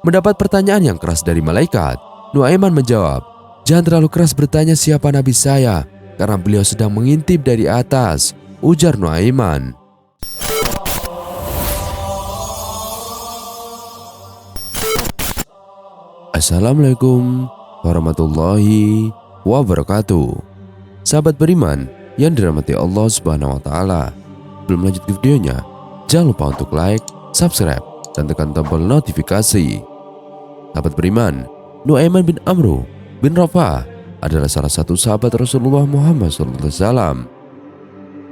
Mendapat pertanyaan yang keras dari malaikat, Nuaiman menjawab, "Jangan terlalu keras bertanya siapa nabi saya, karena beliau sedang mengintip dari atas," ujar Nuaiman. Assalamualaikum warahmatullahi wabarakatuh. Sahabat beriman yang dirahmati Allah Subhanahu wa taala. Sebelum lanjut ke videonya, jangan lupa untuk like, subscribe, dan tekan tombol notifikasi. Sahabat beriman, Nuaiman bin Amru bin Rafah adalah salah satu sahabat Rasulullah Muhammad SAW.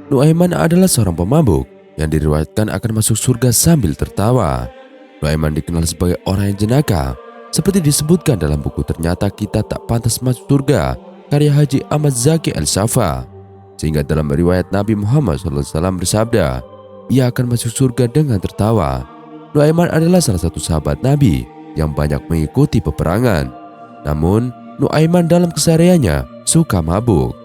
Nuaiman adalah seorang pemabuk yang diriwayatkan akan masuk surga sambil tertawa. Nuaiman dikenal sebagai orang yang jenaka, seperti disebutkan dalam buku Ternyata Kita Tak Pantas Masuk Surga karya Haji Ahmad Zaki Al-Safa. Sehingga dalam riwayat Nabi Muhammad SAW bersabda, ia akan masuk surga dengan tertawa. Nuaiman adalah salah satu sahabat Nabi yang banyak mengikuti peperangan. Namun, Nuaiman dalam kesehariannya suka mabuk.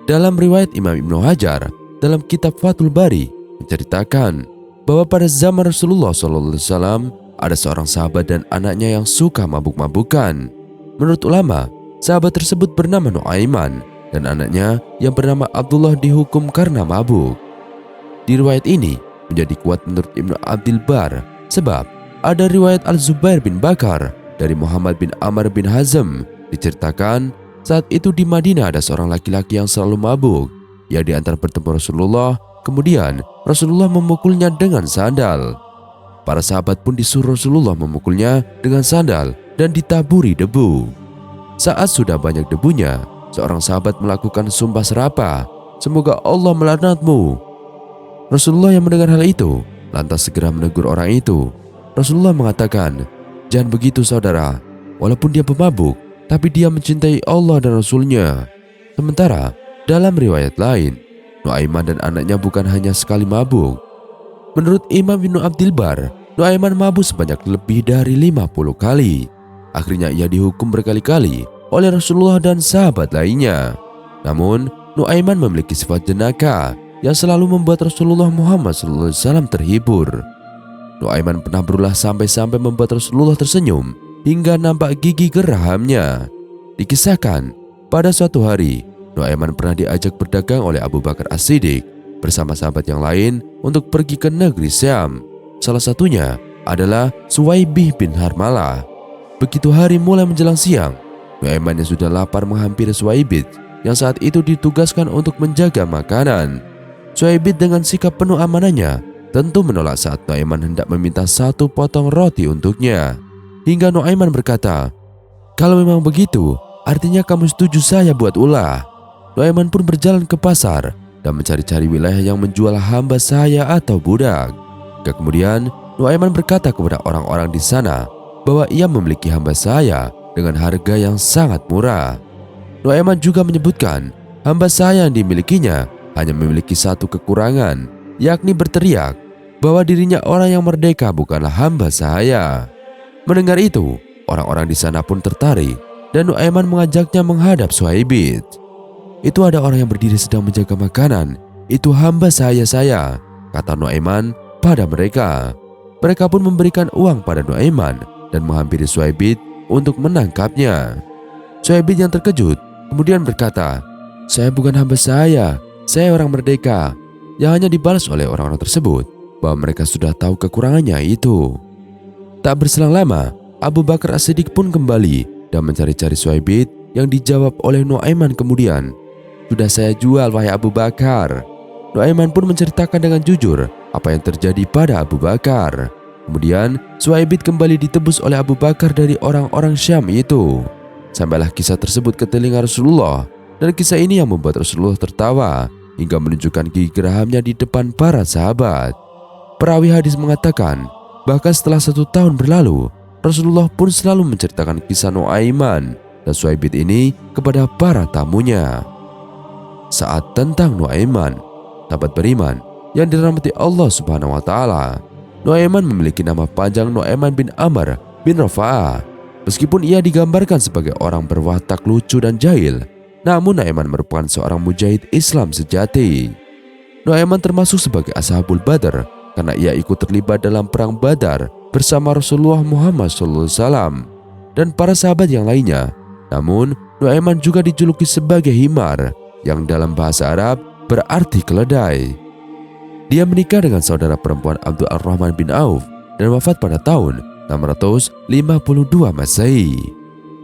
Dalam riwayat Imam Ibnu Hajar dalam kitab Fathul Bari menceritakan bahwa pada zaman Rasulullah SAW ada seorang sahabat dan anaknya yang suka mabuk-mabukan. Menurut ulama, sahabat tersebut bernama Nuaiman dan anaknya yang bernama Abdullah dihukum karena mabuk. Di riwayat ini menjadi kuat menurut Ibnu Abdil Bar, sebab ada riwayat Al-Zubair bin Bakar dari Muhammad bin Amr bin Hazm diceritakan saat itu di Madinah ada seorang laki-laki yang selalu mabuk. Ia diantar bertemu Rasulullah, kemudian Rasulullah memukulnya dengan sandal. Para sahabat pun disuruh Rasulullah memukulnya dengan sandal dan ditaburi debu. Saat sudah banyak debunya, seorang sahabat melakukan sumpah serapah, "Semoga Allah melaknatmu." Rasulullah yang mendengar hal itu lantas segera menegur orang itu. Rasulullah mengatakan, "Jangan begitu saudara, walaupun dia pemabuk, tapi dia mencintai Allah dan Rasulnya." Sementara dalam riwayat lain, Nuaiman dan anaknya bukan hanya sekali mabuk. Menurut Imam Ibnu Abdil Bar, Nuaiman mabuk sebanyak lebih dari 50 kali. Akhirnya ia dihukum berkali-kali oleh Rasulullah dan sahabat lainnya. Namun, Nuaiman memiliki sifat jenaka yang selalu membuat Rasulullah Muhammad SAW terhibur. Nuaiman pernah berulah sampai-sampai membuat Rasulullah tersenyum hingga nampak gigi gerahamnya. Dikisahkan, pada suatu hari, Nuaiman pernah diajak berdagang oleh Abu Bakar As-Siddiq bersama sahabat yang lain untuk pergi ke negeri Syam. Salah satunya adalah Suwaibih bin Harmalah. Begitu hari mulai menjelang siang, Nuaiman yang sudah lapar menghampiri Suwaibih yang saat itu ditugaskan untuk menjaga makanan. Suwaibih dengan sikap penuh amanahnya tentu menolak saat Nuaiman hendak meminta satu potong roti untuknya. Hingga Nuaiman berkata, "Kalau memang begitu, artinya kamu setuju saya buat ulah." Nuaiman pun berjalan ke pasar dan mencari-cari wilayah yang menjual hamba saya atau budak. Kemudian Nuaiman berkata kepada orang-orang di sana bahwa ia memiliki hamba saya dengan harga yang sangat murah. Nuaiman juga menyebutkan hamba saya yang dimilikinya hanya memiliki satu kekurangan, yakni berteriak bahwa dirinya orang yang merdeka bukanlah hamba saya. Mendengar itu, orang-orang di sana pun tertarik dan Nuaiman mengajaknya menghadap Suhaibid. "Itu ada orang yang berdiri sedang menjaga makanan, itu hamba saya," kata Nuaiman pada mereka. Mereka pun memberikan uang pada Nuaiman dan menghampiri Suhaibid untuk menangkapnya. Suhaibid yang terkejut kemudian berkata, "Saya bukan hamba saya orang merdeka." Yang hanya dibalas oleh orang-orang tersebut bahwa mereka sudah tahu kekurangannya itu. Tak berselang lama, Abu Bakar As-Siddiq pun kembali dan mencari-cari Suhaibid yang dijawab oleh Nuaiman kemudian, "Sudah saya jual wahai Abu Bakar." Nuaiman pun menceritakan dengan jujur apa yang terjadi pada Abu Bakar. Kemudian Suhaibid kembali ditebus oleh Abu Bakar dari orang-orang Syam itu. Sampailah kisah tersebut ke telinga Rasulullah, dan kisah ini yang membuat Rasulullah tertawa hingga menunjukkan gigi gerahamnya di depan para sahabat. Perawi hadis mengatakan, bahkan setelah 1 tahun berlalu, Rasulullah pun selalu menceritakan kisah Nuaiman dan Suhaibid ini kepada para tamunya. Saat tentang Nuaiman, sahabat beriman yang dirahmati Allah Subhanahu wa taala, Nuaiman memiliki nama panjang Nuaiman bin Amr bin Rafah. Meskipun ia digambarkan sebagai orang berwatak lucu dan jahil, namun Nuaiman merupakan seorang mujahid Islam sejati. Nuaiman termasuk sebagai Ashabul Badar karena ia ikut terlibat dalam perang Badar bersama Rasulullah Muhammad SAW dan para sahabat yang lainnya. Namun, Nuaiman juga dijuluki sebagai himar, yang dalam bahasa Arab berarti keledai. Dia menikah dengan saudara perempuan Abdul Ar-Rahman bin Auf dan wafat pada tahun 652 Masehi.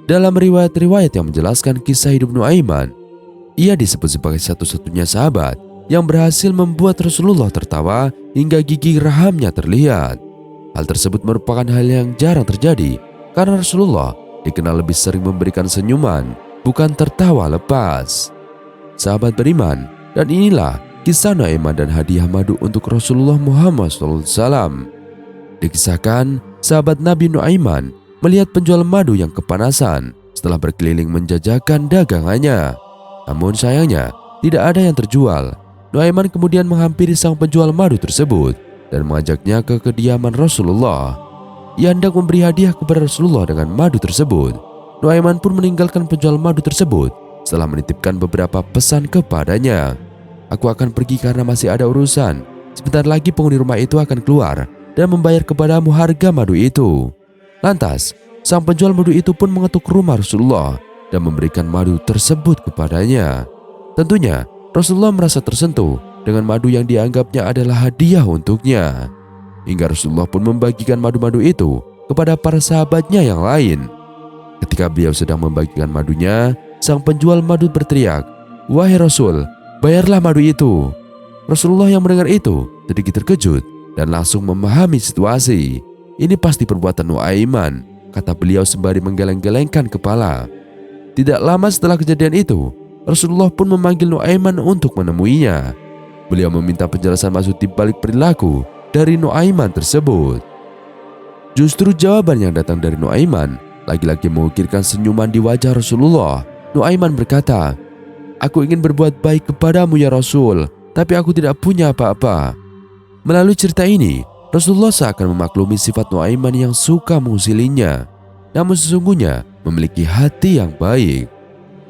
Dalam riwayat-riwayat yang menjelaskan kisah hidup Nuaiman, ia disebut sebagai satu-satunya sahabat yang berhasil membuat Rasulullah tertawa hingga gigi rahamnya terlihat. Hal tersebut merupakan hal yang jarang terjadi karena Rasulullah dikenal lebih sering memberikan senyuman, bukan tertawa lepas. Sahabat beriman, dan inilah kisah Nuaiman dan hadiah madu untuk Rasulullah Muhammad SAW. Dikisahkan, sahabat Nabi Nuaiman melihat penjual madu yang kepanasan setelah berkeliling menjajakan dagangannya. Namun sayangnya, tidak ada yang terjual. Nuaiman kemudian menghampiri sang penjual madu tersebut dan mengajaknya ke kediaman Rasulullah. Ia hendak memberi hadiah kepada Rasulullah dengan madu tersebut. Nuaiman pun meninggalkan penjual madu tersebut setelah menitipkan beberapa pesan kepadanya. "Aku akan pergi karena masih ada urusan. Sebentar lagi penghuni rumah itu akan keluar dan membayar kepadamu harga madu itu." Lantas, sang penjual madu itu pun mengetuk rumah Rasulullah dan memberikan madu tersebut kepadanya. Tentunya, Rasulullah merasa tersentuh dengan madu yang dianggapnya adalah hadiah untuknya. Hingga Rasulullah pun membagikan madu-madu itu kepada para sahabatnya yang lain. Ketika beliau sedang membagikan madunya, sang penjual madu berteriak, "Wahai Rasul, bayarlah madu itu." Rasulullah yang mendengar itu sedikit terkejut dan langsung memahami situasi. "Ini pasti perbuatan Nuaiman," kata beliau sembari menggeleng-gelengkan kepala. Tidak lama setelah kejadian itu, Rasulullah pun memanggil Nuaiman untuk menemuinya. Beliau meminta penjelasan maksud di balik perilaku dari Nuaiman tersebut. Justru jawaban yang datang dari Nuaiman lagi-lagi mengukirkan senyuman di wajah Rasulullah. Nuaiman berkata, "Aku ingin berbuat baik kepadamu ya Rasul, tapi aku tidak punya apa-apa." Melalui cerita ini, Rasulullah seakan memaklumi sifat Nuaiman yang suka mengusilinya, namun sesungguhnya memiliki hati yang baik.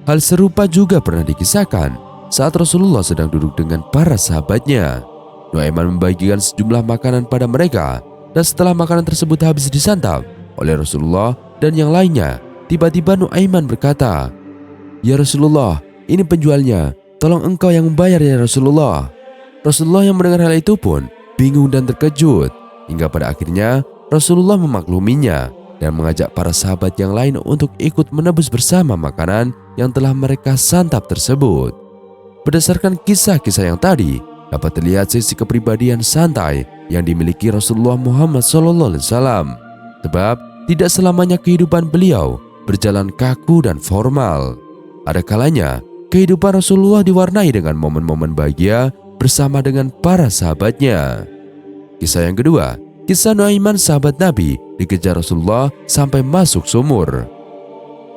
Hal serupa juga pernah dikisahkan saat Rasulullah sedang duduk dengan para sahabatnya. Nuaiman membagikan sejumlah makanan pada mereka, dan setelah makanan tersebut habis disantap oleh Rasulullah dan yang lainnya, tiba-tiba Nuaiman berkata, "Ya Rasulullah, ini penjualnya, tolong engkau yang membayar ya Rasulullah." Rasulullah yang mendengar hal itu pun bingung dan terkejut, hingga pada akhirnya Rasulullah memakluminya dan mengajak para sahabat yang lain untuk ikut menebus bersama makanan yang telah mereka santap tersebut. Berdasarkan kisah-kisah yang tadi, dapat terlihat sisi kepribadian santai yang dimiliki Rasulullah Muhammad SAW. Sebab tidak selamanya kehidupan beliau berjalan kaku dan formal. Ada kalanya kehidupan Rasulullah diwarnai dengan momen-momen bahagia bersama dengan para sahabatnya. Kisah yang kedua, kisah Nuaiman sahabat Nabi dikejar Rasulullah sampai masuk sumur.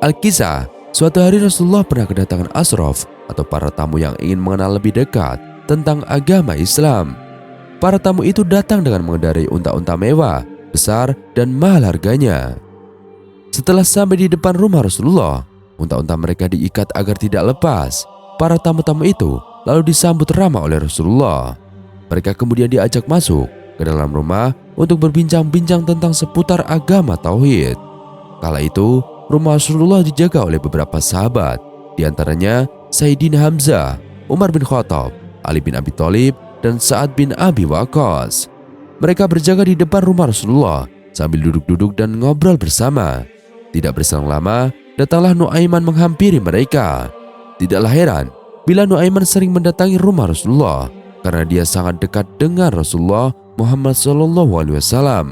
Al-Kisah, suatu hari Rasulullah pernah kedatangan ashraf atau para tamu yang ingin mengenal lebih dekat tentang agama Islam. Para tamu itu datang dengan mengendarai unta-unta mewah, besar dan mahal harganya. Setelah sampai di depan rumah Rasulullah, unta-unta mereka diikat agar tidak lepas. Para tamu-tamu itu lalu disambut ramah oleh Rasulullah. Mereka kemudian diajak masuk ke dalam rumah untuk berbincang-bincang tentang seputar agama tauhid. Kala itu, rumah Rasulullah dijaga oleh beberapa sahabat, di antaranya Sayyidina Hamzah, Umar bin Khattab, Ali bin Abi Thalib, dan Sa'ad bin Abi Waqqas. Mereka berjaga di depan rumah Rasulullah sambil duduk-duduk dan ngobrol bersama. Tidak berselang lama, datanglah Nuaiman menghampiri mereka. Tidaklah heran bila Nuaiman sering mendatangi rumah Rasulullah karena dia sangat dekat dengan Rasulullah Muhammad SAW.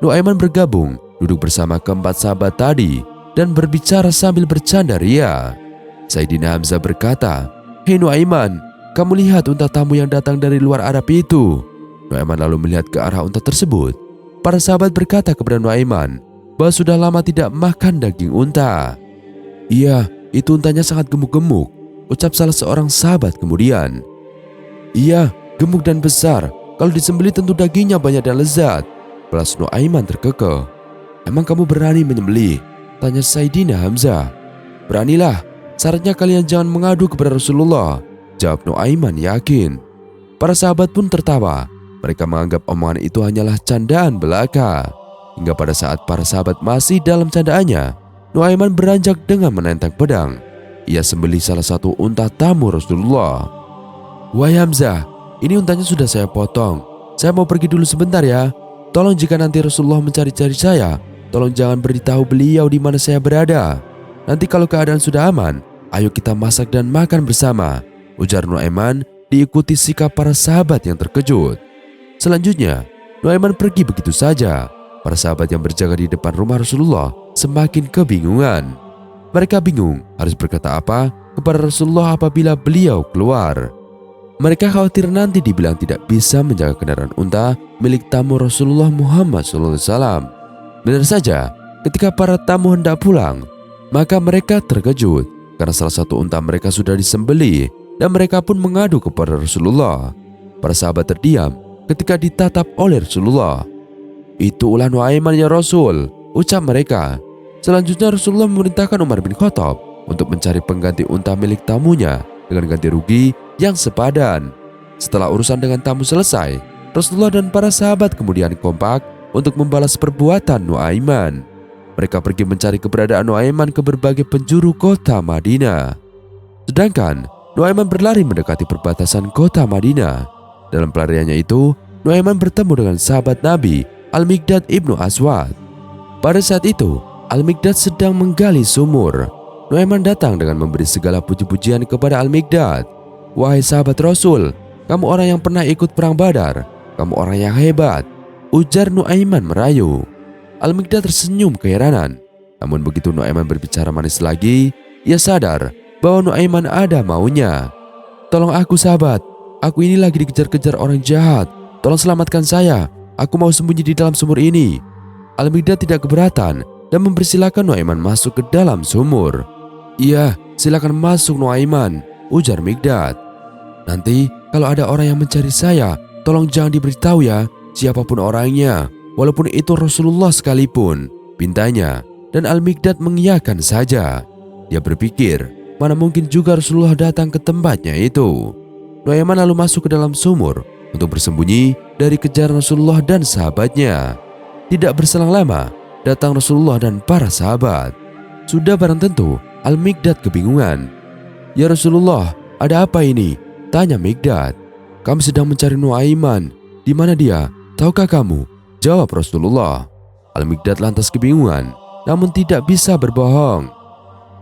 Nuaiman bergabung duduk bersama keempat sahabat tadi dan berbicara sambil bercanda ria. Sayyidina Hamzah berkata, "Hei Nuaiman, kamu lihat unta tamu yang datang dari luar Arab itu." Nuaiman lalu melihat ke arah unta tersebut. Para sahabat berkata kepada Nuaiman bahwa sudah lama tidak makan daging unta. "Iya, itu untanya sangat gemuk-gemuk," ucap salah seorang sahabat kemudian. "Iya, gemuk dan besar. Kalau disembelih tentu dagingnya banyak dan lezat," balas Nuaiman terkekeh. "Emang kamu berani menyembelih?" tanya Sayyidina Hamzah. "Beranilah, syaratnya kalian jangan mengadu kepada Rasulullah," jawab Nuaiman yakin. Para sahabat pun tertawa. Mereka menganggap omongan itu hanyalah candaan belaka. hingga pada saat para sahabat masih dalam candaannya, Nuaiman beranjak dengan menenteng pedang. Ia sembelih salah satu unta tamu Rasulullah. "Wahai Hamzah, ini untanya sudah saya potong. Saya mau pergi dulu sebentar ya. Tolong jika nanti Rasulullah mencari-cari saya, tolong jangan beritahu beliau di mana saya berada. Nanti kalau keadaan sudah aman, ayo kita masak dan makan bersama," ujar Nuaiman diikuti sikap para sahabat yang terkejut. Selanjutnya, Nuaiman pergi begitu saja. Para sahabat yang berjaga di depan rumah Rasulullah semakin kebingungan. Mereka bingung harus berkata apa kepada Rasulullah apabila beliau keluar. Mereka khawatir nanti dibilang tidak bisa menjaga kendaraan unta milik tamu Rasulullah Muhammad SAW. Benar saja, ketika para tamu hendak pulang, maka mereka terkejut karena salah satu unta mereka sudah disembelih dan mereka pun mengadu kepada Rasulullah. Para sahabat terdiam ketika ditatap oleh Rasulullah. "Itu ulah Nuaiman ya Rasul," ucap mereka. Selanjutnya Rasulullah memerintahkan Umar bin Khattab untuk mencari pengganti unta milik tamunya dengan ganti rugi yang sepadan. Setelah urusan dengan tamu selesai, Rasulullah dan para sahabat kemudian kompak untuk membalas perbuatan Nuaiman. Mereka pergi mencari keberadaan Nuaiman ke berbagai penjuru kota Madinah. Sedangkan Nuaiman berlari mendekati perbatasan kota Madinah. Dalam pelariannya itu, Nuaiman bertemu dengan sahabat Nabi Al-Miqdad ibnu Aswad. Pada saat itu, Al-Miqdad sedang menggali sumur. Nuaiman datang dengan memberi segala puji-pujian kepada Al-Miqdad. "Wahai sahabat Rasul, kamu orang yang pernah ikut perang Badar. Kamu orang yang hebat," ujar Nuaiman merayu. Al-Miqdad tersenyum keheranan. Namun begitu Nuaiman berbicara manis lagi, ia sadar bahwa Nuaiman ada maunya. "Tolong aku sahabat, aku ini lagi dikejar-kejar orang jahat. Tolong selamatkan saya. Aku mau sembunyi di dalam sumur ini." Al-Miqdad tidak keberatan dan mempersilahkan Nuaiman masuk ke dalam sumur. "Iya, silakan masuk Nuaiman," ujar Miqdad. "Nanti kalau ada orang yang mencari saya, tolong jangan diberitahu ya, siapapun orangnya, walaupun itu Rasulullah sekalipun," pintanya. Dan Al-Miqdad mengiyakan saja. Dia berpikir, mana mungkin juga Rasulullah datang ke tempatnya itu. Nuaiman lalu masuk ke dalam sumur untuk bersembunyi dari kejaran Rasulullah dan sahabatnya. Tidak berselang lama, datang Rasulullah dan para sahabat. Sudah barang tentu, Al-Miqdad kebingungan. "Ya Rasulullah, ada apa ini?" tanya Miqdad. "Kami sedang mencari Nuaiman. Di mana dia? Tahukah kamu?" jawab Rasulullah. Al-Miqdad lantas kebingungan, namun tidak bisa berbohong.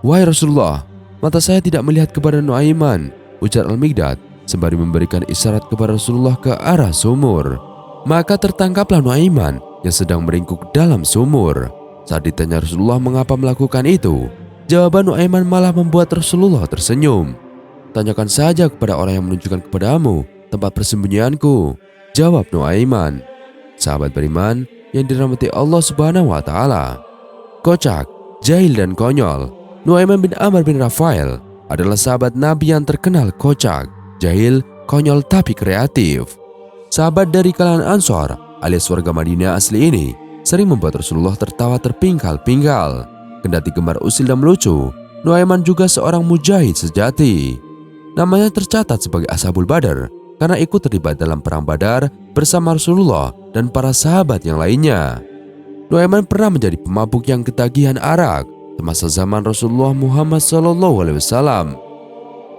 "Wahai Rasulullah, mata saya tidak melihat kepada Nuaiman," ujar Al-Miqdad sembari memberikan isyarat kepada Rasulullah ke arah sumur. Maka tertangkaplah Nuaiman yang sedang meringkuk dalam sumur. Saat ditanya Rasulullah mengapa melakukan itu, jawaban Nuaiman malah membuat Rasulullah tersenyum. "Tanyakan saja kepada orang yang menunjukkan kepadamu tempat persembunyianku," jawab Nuaiman. Sahabat beriman yang dirahmati Allah Subhanahu wa Ta'ala, kocak, jahil dan konyol, Nuaiman bin Amr bin Rafael adalah sahabat Nabi yang terkenal kocak, jahil, konyol tapi kreatif. Sahabat dari kalangan Ansor alias warga Madinah asli ini sering membuat Rasulullah tertawa terpingkal-pingkal. Kendati gemar usil dan melucu, Nuaiman juga seorang mujahid sejati. Namanya tercatat sebagai Ashabul Badar karena ikut terlibat dalam perang Badar bersama Rasulullah dan para sahabat yang lainnya. Nuaiman pernah menjadi pemabuk yang ketagihan arak semasa zaman Rasulullah Muhammad SAW.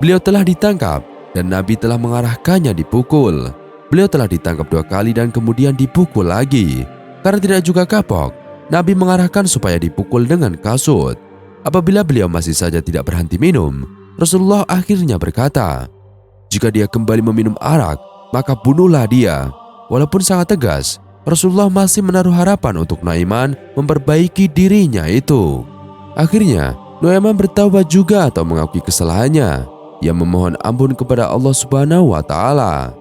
Beliau telah ditangkap dan Nabi telah mengarahkannya dipukul. Beliau telah ditangkap 2 kali dan kemudian dipukul lagi. Karena tidak juga kapok, Nabi mengarahkan supaya dipukul dengan kasut. Apabila beliau masih saja tidak berhenti minum, Rasulullah akhirnya berkata, "Jika dia kembali meminum arak, maka bunuhlah dia." Walaupun sangat tegas, Rasulullah masih menaruh harapan untuk Nuaiman memperbaiki dirinya itu. Akhirnya, Nuaiman bertaubat juga atau mengakui kesalahannya. Ia memohon ampun kepada Allah Subhanahu wa Ta'ala.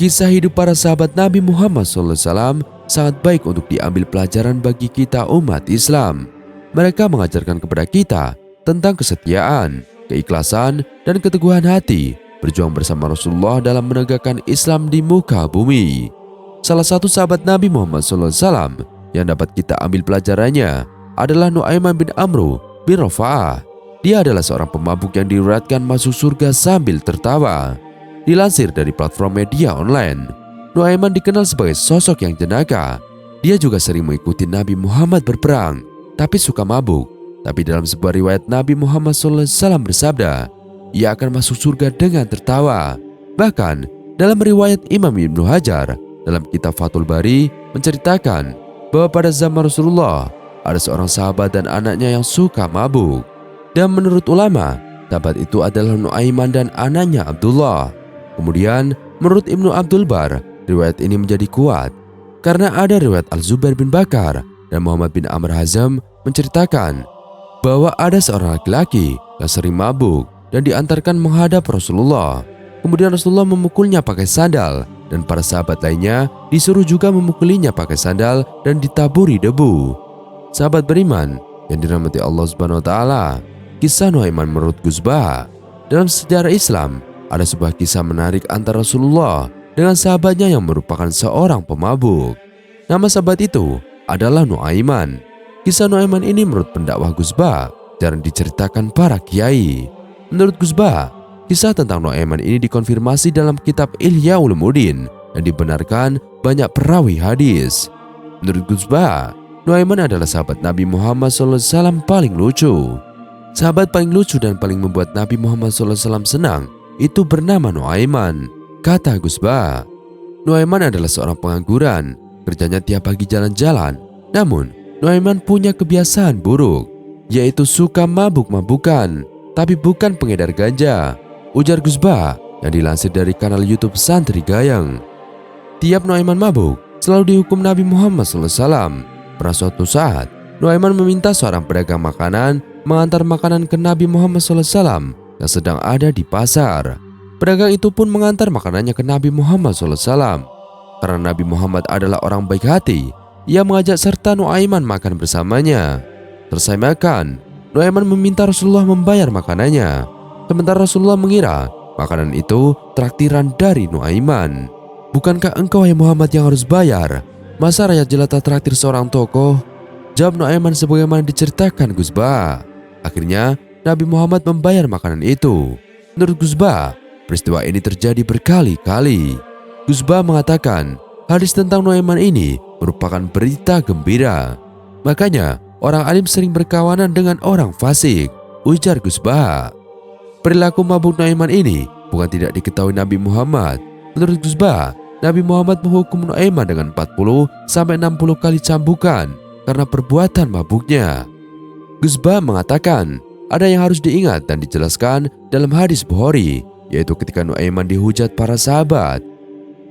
Kisah hidup para sahabat Nabi Muhammad SAW sangat baik untuk diambil pelajaran bagi kita umat Islam. Mereka mengajarkan kepada kita tentang kesetiaan, keikhlasan, dan keteguhan hati berjuang bersama Rasulullah dalam menegakkan Islam di muka bumi. Salah satu sahabat Nabi Muhammad SAW yang dapat kita ambil pelajarannya adalah Nuaiman bin Amr bin Rafa'ah. Dia adalah seorang pemabuk yang diuratkan masuk surga sambil tertawa. Dilansir dari platform media online, Nuaiman dikenal sebagai sosok yang jenaka. Dia juga sering mengikuti Nabi Muhammad berperang, tapi suka mabuk. Tapi dalam sebuah riwayat Nabi Muhammad SAW bersabda, ia akan masuk surga dengan tertawa. Bahkan dalam riwayat Imam Ibnu Hajar dalam kitab Fathul Bari menceritakan bahwa pada zaman Rasulullah ada seorang sahabat dan anaknya yang suka mabuk. Dan menurut ulama, sahabat itu adalah Nuaiman dan anaknya Abdullah. Kemudian menurut Ibnu Abdul Bar, riwayat ini menjadi kuat karena ada riwayat Al-Zubair bin Bakar dan Muhammad bin Amr Hazm menceritakan bahwa ada seorang laki-laki yang sering mabuk dan diantarkan menghadap Rasulullah. Kemudian Rasulullah memukulnya pakai sandal dan para sahabat lainnya disuruh juga memukulinya pakai sandal dan ditaburi debu. Sahabat beriman yang dirahmati Allah Subhanahu wa taala, kisah Nuaiman menurut Gus Bah. Dalam sejarah Islam ada sebuah kisah menarik antara Rasulullah dengan sahabatnya yang merupakan seorang pemabuk. Nama sahabat itu adalah Nuaiman. Kisah Nuaiman ini menurut pendakwah Gus Bah jarang diceritakan para kiai. Menurut Gus Bah, kisah tentang Nuaiman ini dikonfirmasi dalam kitab Ihya Ulumuddin dan dibenarkan banyak perawi hadis. Menurut Gus Bah, Nuaiman adalah sahabat Nabi Muhammad SAW paling lucu. Sahabat paling lucu dan paling membuat Nabi Muhammad SAW senang itu bernama Nuaiman. Kata Gus Bah, Nuaiman adalah seorang pengangguran, kerjanya tiap pagi jalan-jalan. Namun Nuaiman punya kebiasaan buruk, yaitu suka mabuk-mabukan, tapi bukan pengedar ganja, ujar Gus Bah yang dilansir dari kanal YouTube Santri Gayeng. Tiap Nuaiman mabuk selalu dihukum Nabi Muhammad SAW. Pernah suatu saat, Nuaiman meminta seorang pedagang makanan mengantar makanan ke Nabi Muhammad SAW yang sedang ada di pasar. Pedagang itu pun mengantar makanannya ke Nabi Muhammad SAW. Karena Nabi Muhammad adalah orang baik hati, ia mengajak serta Nuaiman makan bersamanya. Selesai makan, Nuaiman meminta Rasulullah membayar makanannya. Sementara Rasulullah mengira makanan itu traktiran dari Nuaiman. Bukankah engkau wahai Muhammad yang harus bayar? Masa rakyat jelata traktir seorang tokoh? Jawab Nuaiman sebagaimana diceritakan Gus Bah. Akhirnya Nabi Muhammad membayar makanan itu. Menurut Gus Bah, peristiwa ini terjadi berkali-kali. Gus Bah mengatakan hadis tentang Nuaiman ini merupakan berita gembira. Makanya orang alim sering berkawanan dengan orang fasik, ujar Gus Bah. Perilaku mabuk Nuaiman ini bukan tidak diketahui Nabi Muhammad. Menurut Gus Bah, Nabi Muhammad menghukum Nuaiman dengan 40-60 kali cambukan karena perbuatan mabuknya. Gus Bah mengatakan ada yang harus diingat dan dijelaskan dalam hadis Bukhari, yaitu ketika Nuaiman dihujat para sahabat.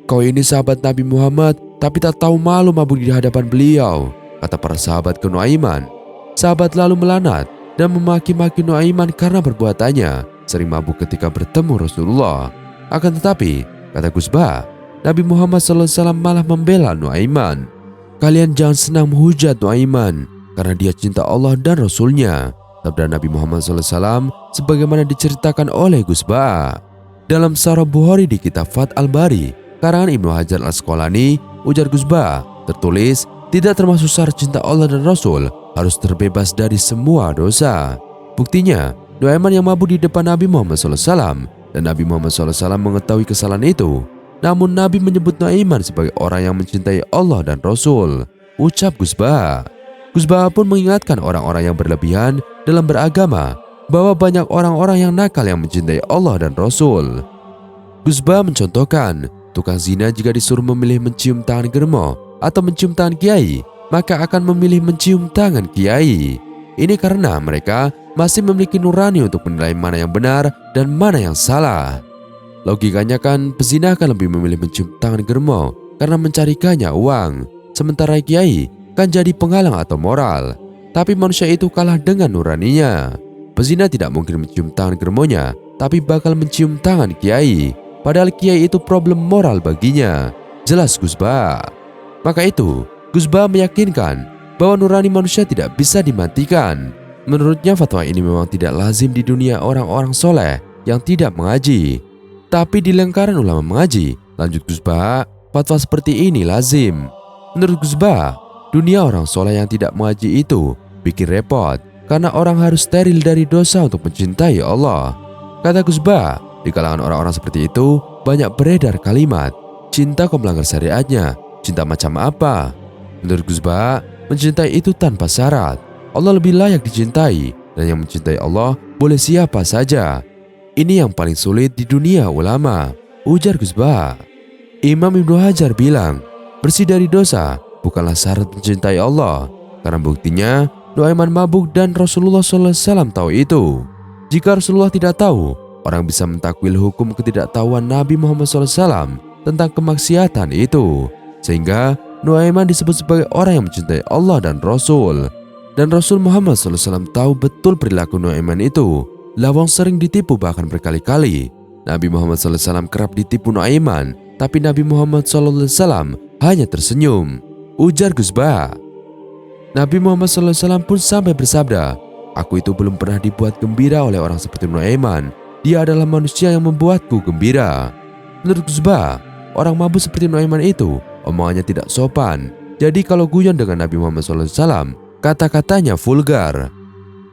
Kau ini sahabat Nabi Muhammad tapi tak tahu malu mabuk di hadapan beliau, kata para sahabat ke Nuaiman. Sahabat lalu melanat dan memaki-maki Nuaiman karena perbuatannya sering mabuk ketika bertemu Rasulullah. Akan tetapi, kata Gus Bah, Nabi Muhammad SAW malah membela Nuaiman. Kalian jangan senang menghujat Nuaiman karena dia cinta Allah dan Rasulnya, sabda Nabi Muhammad SAW sebagaimana diceritakan oleh Gus Bah. Dalam Sahih Bukhari di kitab Fath Al-Bari, karangan Ibnu Hajar Al-Asqalani, ujar Gus Bah, tertulis tidak termasuk syarat cinta Allah dan Rasul harus terbebas dari semua dosa. Buktinya, Nuaiman yang mabuk di depan Nabi Muhammad SAW dan Nabi Muhammad SAW mengetahui kesalahan itu. Namun Nabi menyebut Nuaiman sebagai orang yang mencintai Allah dan Rasul, ucap Gus Bah. Gus Bah pun mengingatkan orang-orang yang berlebihan dalam beragama bahwa banyak orang-orang yang nakal yang mencintai Allah dan Rasul. Gus Bah mencontohkan, tukang zina jika disuruh memilih mencium tangan germo atau mencium tangan kiai, maka akan memilih mencium tangan kiai. Ini karena mereka masih memiliki nurani untuk menilai mana yang benar dan mana yang salah. Logikanya kan pezina akan lebih memilih mencium tangan germo karena mencarikannya uang, sementara kiai kan jadi penghalang atau moral. Tapi manusia itu kalah dengan nuraninya. Pezina tidak mungkin mencium tangan germonya, tapi bakal mencium tangan kiai. Padahal kiai itu problem moral baginya, jelas Gus Bah. Maka itu, Gus Bah meyakinkan bahwa nurani manusia tidak bisa dimatikan. Menurutnya fatwa ini memang tidak lazim di dunia orang-orang soleh yang tidak mengaji. Tapi di lingkaran ulama mengaji, lanjut Gus Bah, fatwa seperti ini lazim. Menurut Gus Bah, dunia orang soleh yang tidak mengaji itu bikin repot karena orang harus steril dari dosa untuk mencintai Allah. Kata Gus Bah, di kalangan orang-orang seperti itu banyak beredar kalimat, cinta kau melanggar syariatnya, cinta macam apa? Menurut Gus Ba, mencintai itu tanpa syarat. Allah lebih layak dicintai, dan yang mencintai Allah boleh siapa saja. Ini yang paling sulit di dunia ulama, ujar Gus Ba. Imam Ibnu Hajar bilang, bersih dari dosa bukanlah syarat mencintai Allah, karena buktinya Nuaiman mabuk dan Rasulullah SAW tahu itu. Jika Rasulullah tidak tahu, orang bisa mentakwil hukum ketidaktahuan Nabi Muhammad SAW tentang kemaksiatan itu, sehingga Nuaiman disebut sebagai orang yang mencintai Allah dan Rasul. Dan Rasul Muhammad SAW tahu betul perilaku Nuaiman itu. Lawang sering ditipu bahkan berkali-kali. Nabi Muhammad SAW kerap ditipu Nuaiman, tapi Nabi Muhammad SAW hanya tersenyum, ujar Gus Ba. Nabi Muhammad SAW pun sampai bersabda, aku itu belum pernah dibuat gembira oleh orang seperti Nuaiman. Dia adalah manusia yang membuatku gembira. Menurut Gus Ba, orang mabuk seperti Nuaiman itu omongannya tidak sopan. Jadi kalau guyon dengan Nabi Muhammad SAW, kata-katanya vulgar.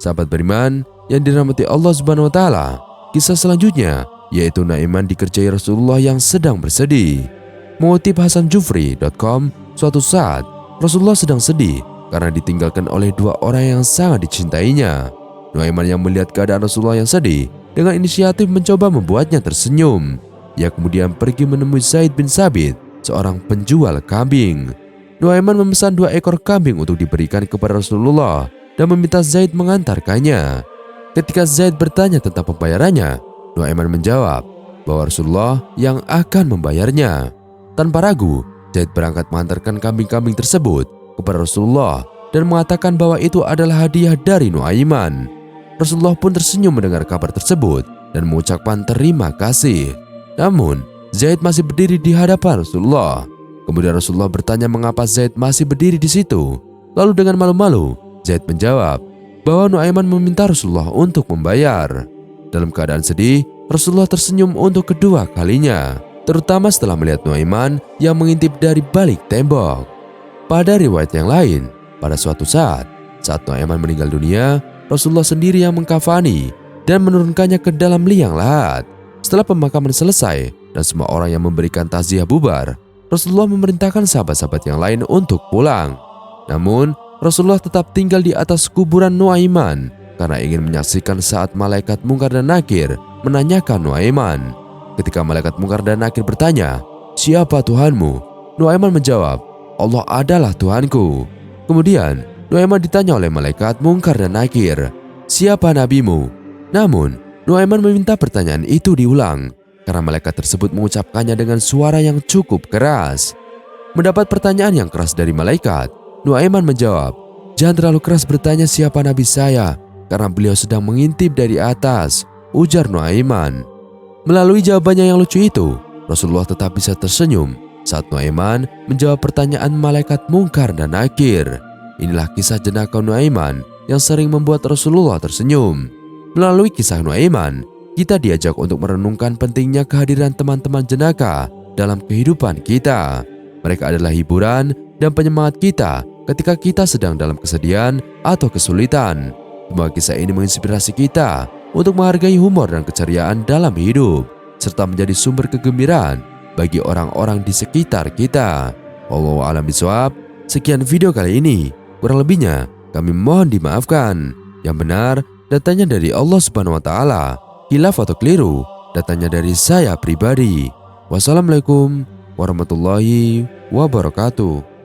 Sahabat beriman yang dirahmati Allah Subhanahu Wa Taala, kisah selanjutnya yaitu Nuaiman dikerjai Rasulullah yang sedang bersedih. Mengutip hasanjufri.com, suatu saat Rasulullah sedang sedih karena ditinggalkan oleh dua orang yang sangat dicintainya. Nuaiman yang melihat keadaan Rasulullah yang sedih dengan inisiatif mencoba membuatnya tersenyum. Ia kemudian pergi menemui Zaid bin Sabit, seorang penjual kambing. Nuaiman memesan 2 ekor kambing untuk diberikan kepada Rasulullah dan meminta Zaid mengantarkannya. Ketika Zaid bertanya tentang pembayarannya, Nuaiman menjawab bahwa Rasulullah yang akan membayarnya. Tanpa ragu, Zaid berangkat mengantarkan kambing-kambing tersebut kepada Rasulullah dan mengatakan bahwa itu adalah hadiah dari Nuaiman. Rasulullah pun tersenyum mendengar kabar tersebut dan mengucapkan terima kasih. Namun, Zaid masih berdiri di hadapan Rasulullah. Kemudian Rasulullah bertanya mengapa Zaid masih berdiri di situ. Lalu dengan malu-malu, Zaid menjawab bahwa Nuaiman meminta Rasulullah untuk membayar. Dalam keadaan sedih, Rasulullah tersenyum untuk kedua kalinya, terutama setelah melihat Nuaiman yang mengintip dari balik tembok. Pada riwayat yang lain, pada suatu saat Nuaiman meninggal dunia, Rasulullah sendiri yang mengkafani dan menurunkannya ke dalam liang lahat. Setelah pemakaman selesai dan semua orang yang memberikan takziah bubar, Rasulullah memerintahkan sahabat-sahabat yang lain untuk pulang. Namun, Rasulullah tetap tinggal di atas kuburan Nuaiman karena ingin menyaksikan saat malaikat Mungkar dan Nakir menanyakan Nuaiman. Ketika malaikat Mungkar dan Nakir bertanya, "Siapa Tuhanmu?" Nuaiman menjawab, "Allah adalah Tuhanku." Kemudian, Nuaiman ditanya oleh malaikat Mungkar dan Nakir, "Siapa nabimu?" Namun, Nuaiman meminta pertanyaan itu diulang karena malaikat tersebut mengucapkannya dengan suara yang cukup keras. Mendapat pertanyaan yang keras dari malaikat, Nuaiman menjawab, "Jangan terlalu keras bertanya siapa nabi saya, karena beliau sedang mengintip dari atas," ujar Nuaiman. Melalui jawabannya yang lucu itu, Rasulullah tetap bisa tersenyum saat Nuaiman menjawab pertanyaan malaikat Mungkar dan Nakir. Inilah kisah jenaka Nuaiman yang sering membuat Rasulullah tersenyum. Melalui kisah Nuaiman, kita diajak untuk merenungkan pentingnya kehadiran teman-teman jenaka dalam kehidupan kita. Mereka adalah hiburan dan penyemangat kita ketika kita sedang dalam kesedihan atau kesulitan. Semoga kisah ini menginspirasi kita untuk menghargai humor dan keceriaan dalam hidup, serta menjadi sumber kegembiraan bagi orang-orang di sekitar kita. Wallahu a'lam bishawab. Sekian video kali ini. Kurang lebihnya kami mohon dimaafkan. Yang benar datanya dari Allah Subhanahu wa Ta'ala. Hilaf atau keliru datanya dari saya pribadi. Wassalamualaikum warahmatullahi wabarakatuh.